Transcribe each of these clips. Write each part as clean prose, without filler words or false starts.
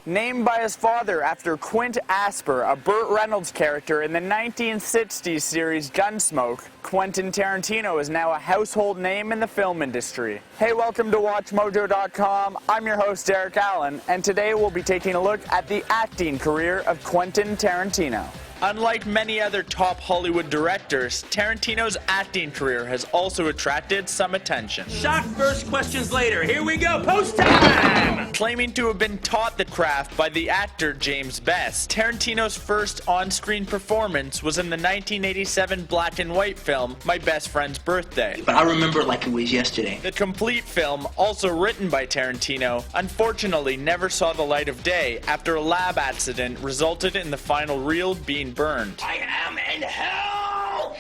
Named by his father after Quint Asper, a Burt Reynolds character in the 1960s series Gunsmoke, Quentin Tarantino is now a household name in the film industry. Hey, welcome to WatchMojo.com. I'm your host, Derek Allen, and today we'll be taking a look at the acting career of Quentin Tarantino. Unlike many other top Hollywood directors, Tarantino's acting career has also attracted some attention. Shot first, questions later. Here we go, post time! Claiming to have been taught the craft by the actor James Best, Tarantino's first on-screen performance was in the 1987 black and white film My Best Friend's Birthday. But I remember it like it was yesterday. The complete film, also written by Tarantino, unfortunately never saw the light of day after a lab accident resulted in the final reel being burned. I am in hell!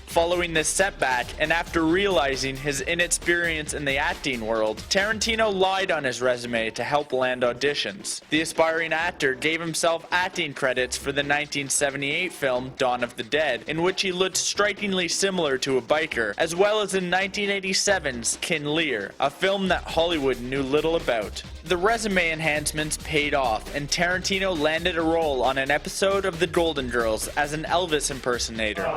Following this setback, and after realizing his inexperience in the acting world, Tarantino lied on his resume to help land auditions. The aspiring actor gave himself acting credits for the 1978 film Dawn of the Dead, in which he looked strikingly similar to a biker, as well as in 1987's Kin Lear, a film that Hollywood knew little about. The resume enhancements paid off, and Tarantino landed a role on an episode of The Golden Girls as an Elvis impersonator.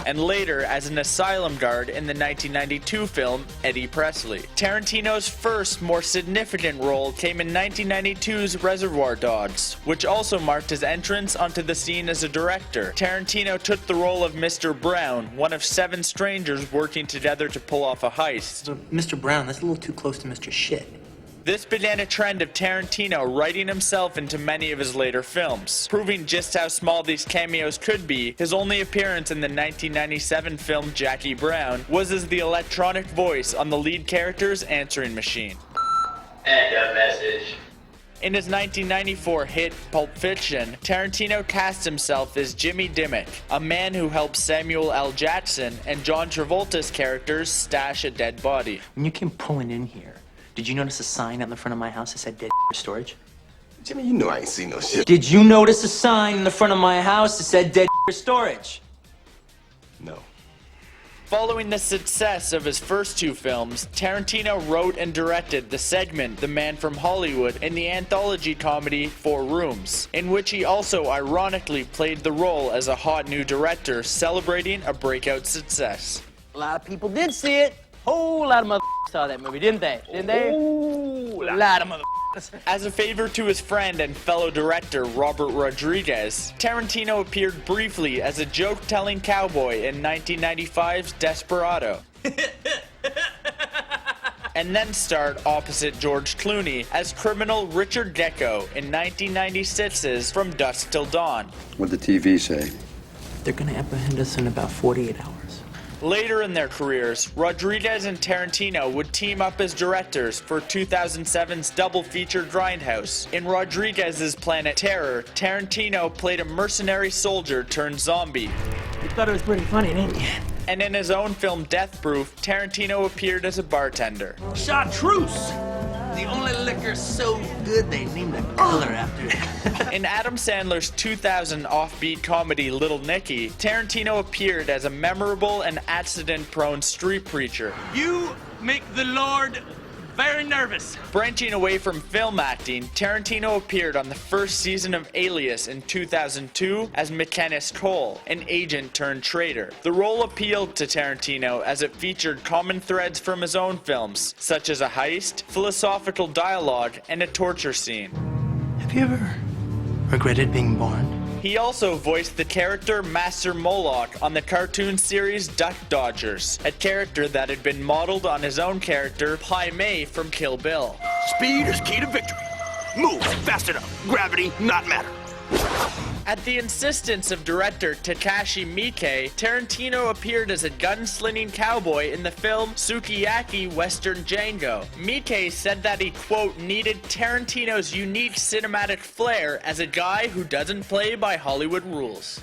And later as an asylum guard in the 1992 film Eddie Presley. Tarantino's first, more significant role came in 1992's Reservoir Dogs, which also marked his entrance onto the scene as a director. Tarantino took the role of Mr. Brown, one of 7 strangers working together to pull off a heist. So, Mr. Brown, that's a little too close to Mr. Shit. This began a trend of Tarantino writing himself into many of his later films. Proving just how small these cameos could be, his only appearance in the 1997 film Jackie Brown was as the electronic voice on the lead character's answering machine. And a message. In his 1994 hit Pulp Fiction, Tarantino cast himself as Jimmy Dimmick, a man who helped Samuel L. Jackson and John Travolta's characters stash a dead body. When you came pulling in here, did you notice a sign out in the front of my house that said dead storage? Jimmy, you know I ain't seen no shit. Did you notice a sign in the front of my house that said dead storage? No. Following the success of his first 2 films, Tarantino wrote and directed the segment The Man from Hollywood in the anthology comedy 4 Rooms, in which he also ironically played the role as a hot new director celebrating a breakout success. A lot of people did see it. Whole lot of motherfuckers saw that movie, didn't they? Didn't they? Ooh, A lot of motherfuckers. As a favor to his friend and fellow director Robert Rodriguez, Tarantino appeared briefly as a joke-telling cowboy in 1995's Desperado. And then starred opposite George Clooney as criminal Richard Gecko in 1996's From Dusk Till Dawn. What'd the TV say? They're gonna apprehend us in about 48 hours. Later in their careers, Rodriguez and Tarantino would team up as directors for 2007's double feature Grindhouse. In Rodriguez's Planet Terror, Tarantino played a mercenary soldier turned zombie. You thought it was pretty funny, didn't you? And in his own film Death Proof, Tarantino appeared as a bartender. Chartreuse! The only liquor so good they named a color after it. In Adam Sandler's 2000 offbeat comedy Little Nicky, Tarantino appeared as a memorable and accident-prone street preacher. You make the Lord very nervous. Branching away from film acting, Tarantino appeared on the first season of Alias in 2002 as McKennis Cole, an agent turned traitor. The role appealed to Tarantino as it featured common threads from his own films, such as a heist, philosophical dialogue, and a torture scene. Have you ever regretted being born? He also voiced the character Master Moloch on the cartoon series Duck Dodgers, a character that had been modeled on his own character, Pai Mei from Kill Bill. Speed is key to victory. Move fast enough. Gravity not matter. At the insistence of director Takashi Miike, Tarantino appeared as a gunslinging cowboy in the film Sukiyaki Western Django. Miike said that he, quote, needed Tarantino's unique cinematic flair as a guy who doesn't play by Hollywood rules.